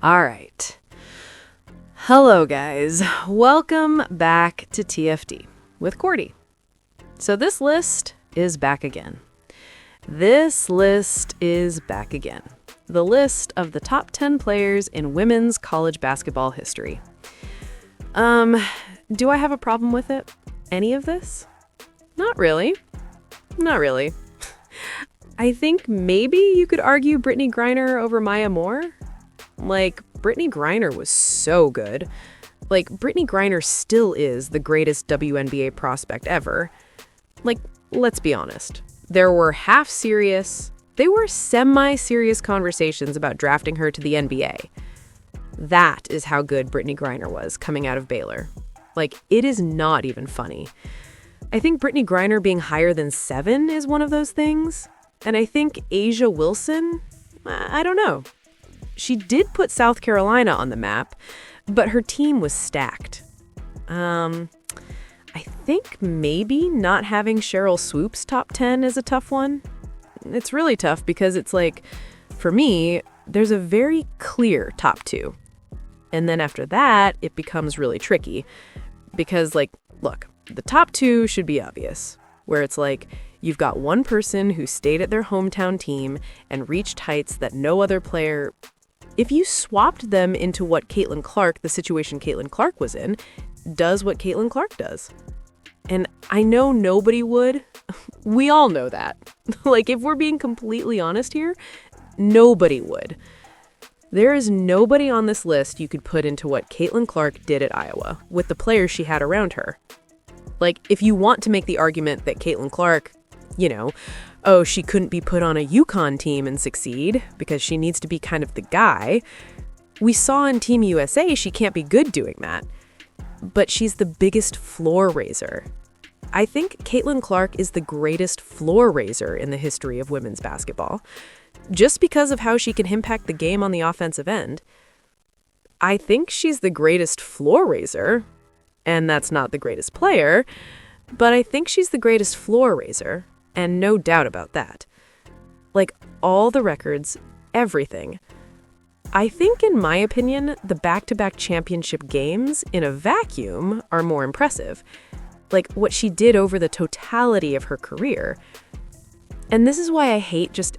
All right. Hello, guys. Welcome back to TFD with Cordy. So this list is back again. The list of the top 10 players in women's college basketball history. Do I have a problem with it? Any of this? Not really. I think maybe you could argue Brittany Griner over Maya Moore. Brittany Griner was so good. Brittany Griner still is the greatest WNBA prospect ever. Let's be honest. There were semi-serious conversations about drafting her to the NBA. That is how good Brittany Griner was coming out of Baylor. It is not even funny. I think Brittany Griner being higher than 7 is one of those things. And I think Asia Wilson, I don't know. She did put South Carolina on the map, but her team was stacked. I think maybe not having Cheryl Swoops top 10 is a tough one. It's really tough because it's for me, there's a very clear top 2. And then after that, it becomes really tricky because look, the top 2 should be obvious, where it's you've got one person who stayed at their hometown team and reached heights that no other player. If you swapped them into the situation Caitlin Clark was in, does what Caitlin Clark does. And I know nobody would. We all know that. If we're being completely honest here, nobody would. There is nobody on this list you could put into what Caitlin Clark did at Iowa with the players she had around her. If you want to make the argument that Caitlin Clark, she couldn't be put on a UConn team and succeed because she needs to be kind of the guy. We saw in Team USA she can't be good doing that. But she's the biggest floor raiser. I think Caitlin Clark is the greatest floor raiser in the history of women's basketball, just because of how she can impact the game on the offensive end. I think she's the greatest floor raiser, and that's not the greatest player, but I think she's the greatest floor raiser, and no doubt about that. All the records, everything. I think, in my opinion, the back-to-back championship games in a vacuum are more impressive. What she did over the totality of her career. And this is why I hate just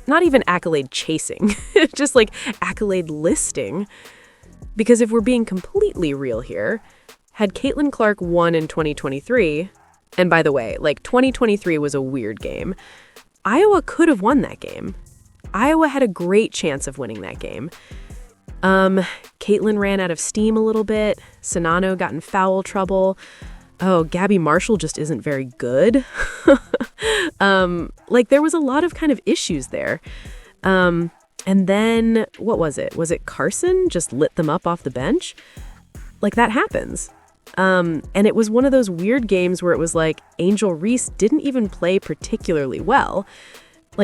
not even accolade chasing, just accolade listing. Because if we're being completely real here, had Caitlin Clark won in 2023, and by the way, 2023 was a weird game, Iowa could have won that game. Iowa had a great chance of winning that game. Caitlin ran out of steam a little bit. Sonano got in foul trouble. Oh, Gabby Marshall just isn't very good. There was a lot of kind of issues there. And then, what was it? Was it Carson just lit them up off the bench? That happens. And it was one of those weird games where it was Angel Reese didn't even play particularly well.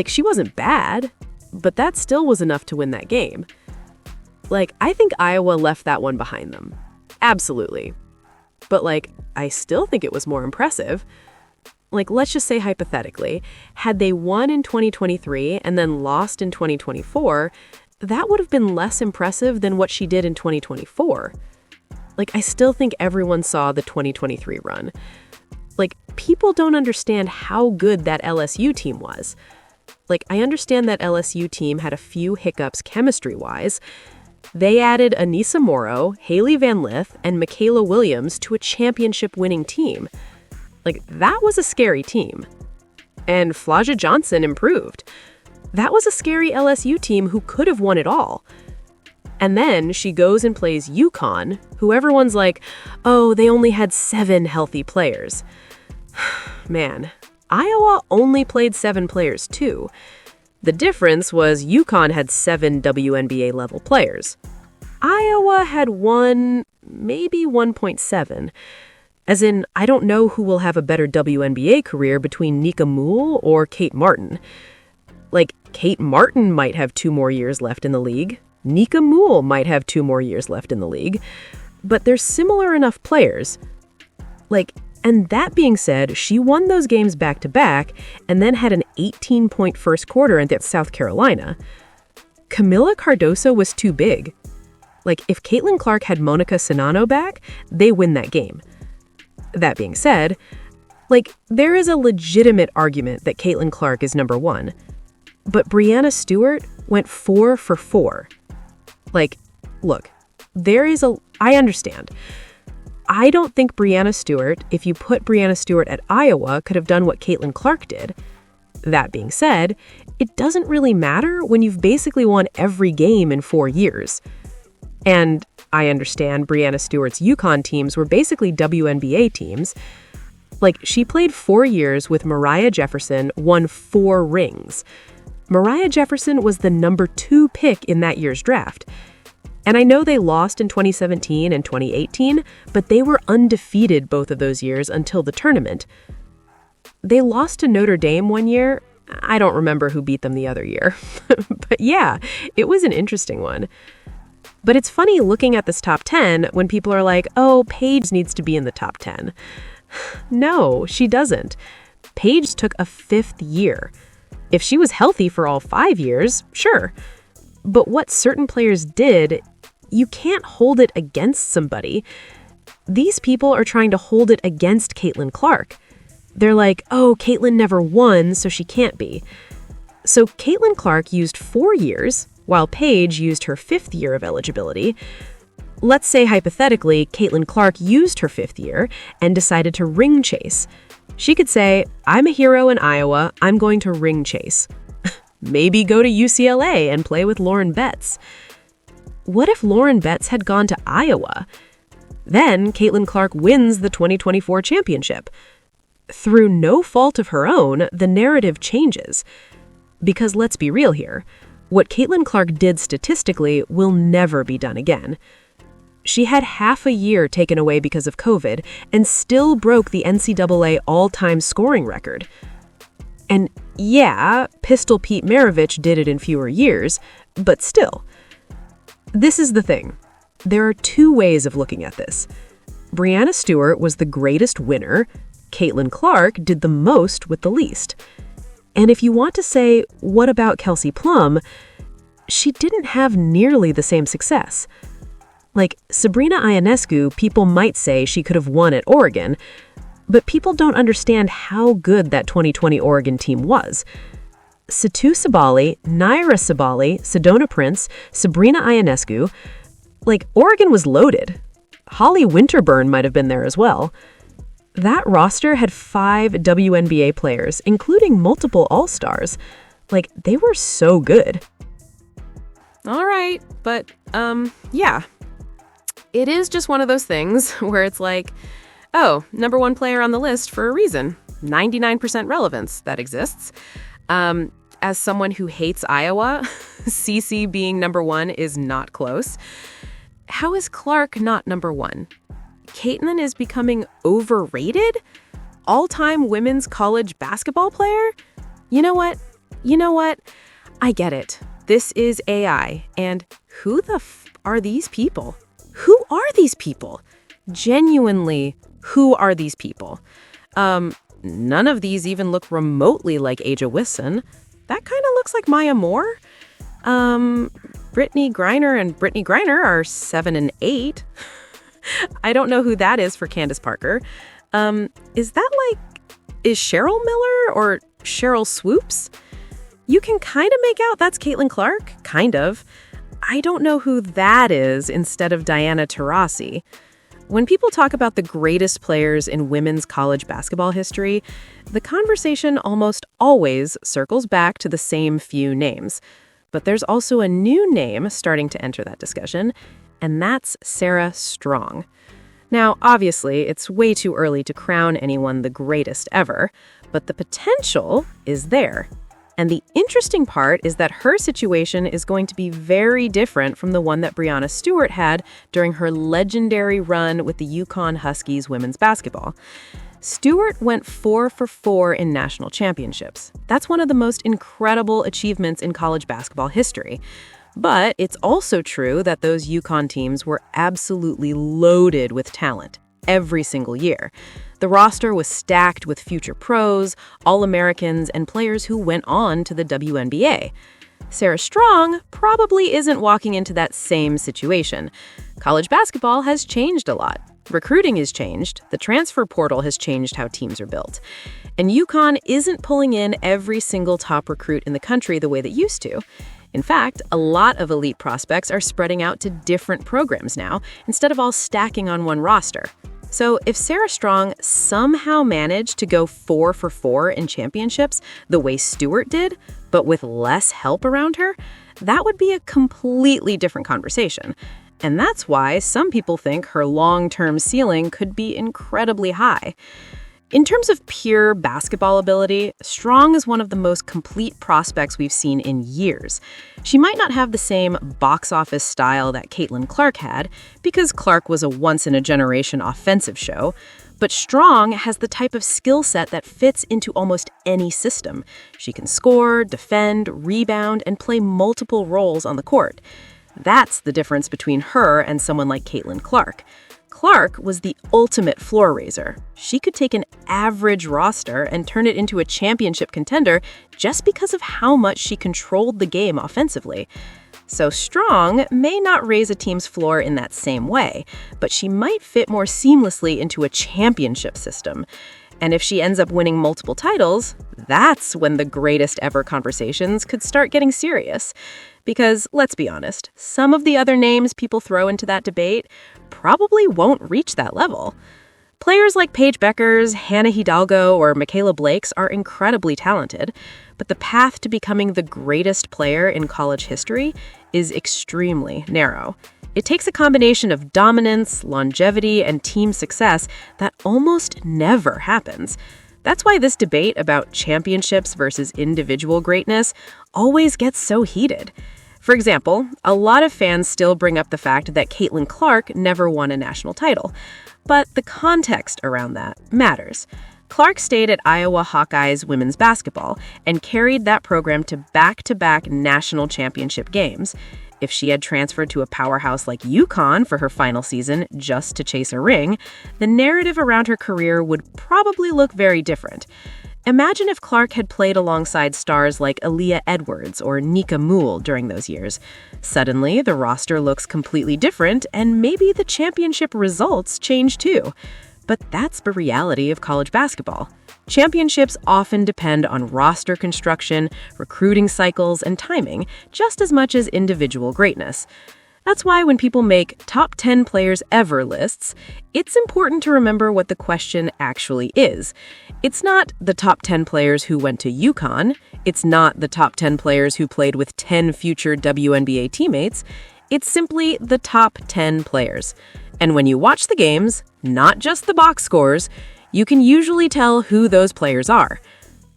She wasn't bad, but that still was enough to win that game. I think Iowa left that one behind them. Absolutely. But, I still think it was more impressive. Let's just say hypothetically, had they won in 2023 and then lost in 2024, that would have been less impressive than what she did in 2024. I still think everyone saw the 2023 run. People don't understand how good that LSU team was. I understand that LSU team had a few hiccups chemistry-wise. They added Anissa Morrow, Haley Van Lith, and Michaela Williams to a championship-winning team. That was a scary team. And Flaja Johnson improved. That was a scary LSU team who could have won it all. And then she goes and plays UConn, who everyone's oh, they only had 7 healthy players. Man, Iowa only played 7 players too. The difference was UConn had 7 WNBA-level players. Iowa had 1, maybe 1.7. As in, I don't know who will have a better WNBA career between Nika Moole or Kate Martin. Kate Martin might have 2 more years left in the league. Nika Moole might have 2 more years left in the league. But they're similar enough players. And that being said, she won those games back-to-back and then had an 18-point first quarter against South Carolina. Camila Cardoso was too big. Like, if Caitlin Clark had Monica Czinano back, they win that game. That being said, there is a legitimate argument that Caitlin Clark is number one. But Breanna Stewart went 4 for 4. Look, I understand. I don't think Breanna Stewart, if you put Breanna Stewart at Iowa, could have done what Caitlin Clark did. That being said, it doesn't really matter when you've basically won every game in 4 years. And I understand Breanna Stewart's UConn teams were basically WNBA teams. She played 4 years with Mariah Jefferson, won 4 rings. Mariah Jefferson was the number 2 pick in that year's draft. And I know they lost in 2017 and 2018, but they were undefeated both of those years until the tournament. They lost to Notre Dame one year. I don't remember who beat them the other year. But yeah, it was an interesting one. But it's funny looking at this top 10 when people are like, oh, Paige needs to be in the top 10. No, she doesn't. Paige took a 5th year. If she was healthy for all 5 years, sure. But what certain players did, you can't hold it against somebody. These people are trying to hold it against Caitlin Clark. They're like, oh, Caitlin never won, so she can't be. So Caitlin Clark used 4 years, while Paige used her 5th year of eligibility. Let's say, hypothetically, Caitlin Clark used her 5th year and decided to ring chase. She could say, I'm a hero in Iowa, I'm going to ring chase. Maybe go to UCLA and play with Lauren Betts. What if Lauren Betts had gone to Iowa? Then Caitlin Clark wins the 2024 championship. Through no fault of her own, the narrative changes. Because let's be real here, what Caitlin Clark did statistically will never be done again. She had half a year taken away because of COVID and still broke the NCAA all-time scoring record. And yeah, Pistol Pete Maravich did it in fewer years, but still. This is the thing. There are 2 ways of looking at this. Breanna Stewart was the greatest winner. Caitlin Clark did the most with the least. And if you want to say, what about Kelsey Plum? She didn't have nearly the same success. Sabrina Ionescu, people might say she could have won at Oregon, but people don't understand how good that 2020 Oregon team was. Satu Sabali, Naira Sabali, Sedona Prince, Sabrina Ionescu, Oregon was loaded. Holly Winterburn might have been there as well. That roster had 5 WNBA players, including multiple All-Stars. They were so good. All right, but, yeah. It is just one of those things where it's oh, number 1 player on the list for a reason. 99% relevance that exists. As someone who hates Iowa, CC being number 1 is not close. How is Clark not number 1? Caitlin is becoming overrated? All-time women's college basketball player? You know what? I get it. This is AI. And who the are these people? Who are these people? Genuinely, who are these people? None of these even look remotely like Aja Wisson. That kind of looks like Maya Moore. Brittany Griner and Brittany Griner are 7 and 8. I don't know who that is for Candace Parker. Is Cheryl Miller or Cheryl Swoops? You can kind of make out that's Caitlin Clark, kind of. I don't know who that is instead of Diana Taurasi. When people talk about the greatest players in women's college basketball history, the conversation almost always circles back to the same few names. But there's also a new name starting to enter that discussion, and that's Sarah Strong. Now, obviously, it's way too early to crown anyone the greatest ever, but the potential is there. And the interesting part is that her situation is going to be very different from the one that Breanna Stewart had during her legendary run with the UConn Huskies women's basketball. Stewart went 4 for 4 in national championships. That's one of the most incredible achievements in college basketball history. But it's also true that those UConn teams were absolutely loaded with talent every single year. The roster was stacked with future pros, All-Americans, and players who went on to the WNBA. Sarah Strong probably isn't walking into that same situation. College basketball has changed a lot. Recruiting has changed. The transfer portal has changed how teams are built. And UConn isn't pulling in every single top recruit in the country the way that used to. In fact, a lot of elite prospects are spreading out to different programs now, instead of all stacking on one roster. So if Sarah Strong somehow managed to go 4 for 4 in championships the way Stewart did, but with less help around her, that would be a completely different conversation. And that's why some people think her long-term ceiling could be incredibly high. In terms of pure basketball ability, Strong is one of the most complete prospects we've seen in years. She might not have the same box office style that Caitlin Clark had, because Clark was a once-in-a-generation offensive show, but Strong has the type of skill set that fits into almost any system. She can score, defend, rebound, and play multiple roles on the court. That's the difference between her and someone like Caitlin Clark. Clark was the ultimate floor raiser. She could take an average roster and turn it into a championship contender just because of how much she controlled the game offensively. So Strong may not raise a team's floor in that same way, but she might fit more seamlessly into a championship system. And if she ends up winning multiple titles, that's when the greatest ever conversations could start getting serious. Because, let's be honest, some of the other names people throw into that debate probably won't reach that level. Players like Paige Beckers, Hannah Hidalgo, or Michaela Blakes are incredibly talented, but the path to becoming the greatest player in college history is extremely narrow. It takes a combination of dominance, longevity, and team success that almost never happens. That's why this debate about championships versus individual greatness always gets so heated. For example, a lot of fans still bring up the fact that Caitlin Clark never won a national title. But the context around that matters. Clark stayed at Iowa Hawkeyes women's basketball and carried that program to back-to-back national championship games. If she had transferred to a powerhouse like UConn for her final season just to chase a ring, the narrative around her career would probably look very different. Imagine if Clark had played alongside stars like Aaliyah Edwards or Nika Moole during those years. Suddenly, the roster looks completely different, and maybe the championship results change too. But that's the reality of college basketball. Championships often depend on roster construction, recruiting cycles, and timing, just as much as individual greatness. That's why when people make top 10 players ever lists, it's important to remember what the question actually is. It's not the top 10 players who went to UConn. It's not the top 10 players who played with 10 future WNBA teammates. It's simply the top 10 players. And when you watch the games, not just the box scores, you can usually tell who those players are.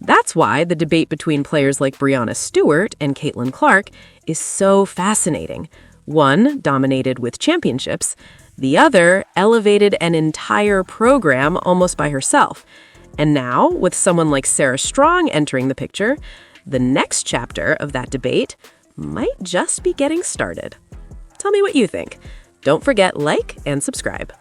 That's why the debate between players like Breanna Stewart and Caitlin Clark is so fascinating. One dominated with championships, the other elevated an entire program almost by herself. And now, with someone like Sarah Strong entering the picture, the next chapter of that debate might just be getting started. Tell me what you think. Don't forget, like and subscribe.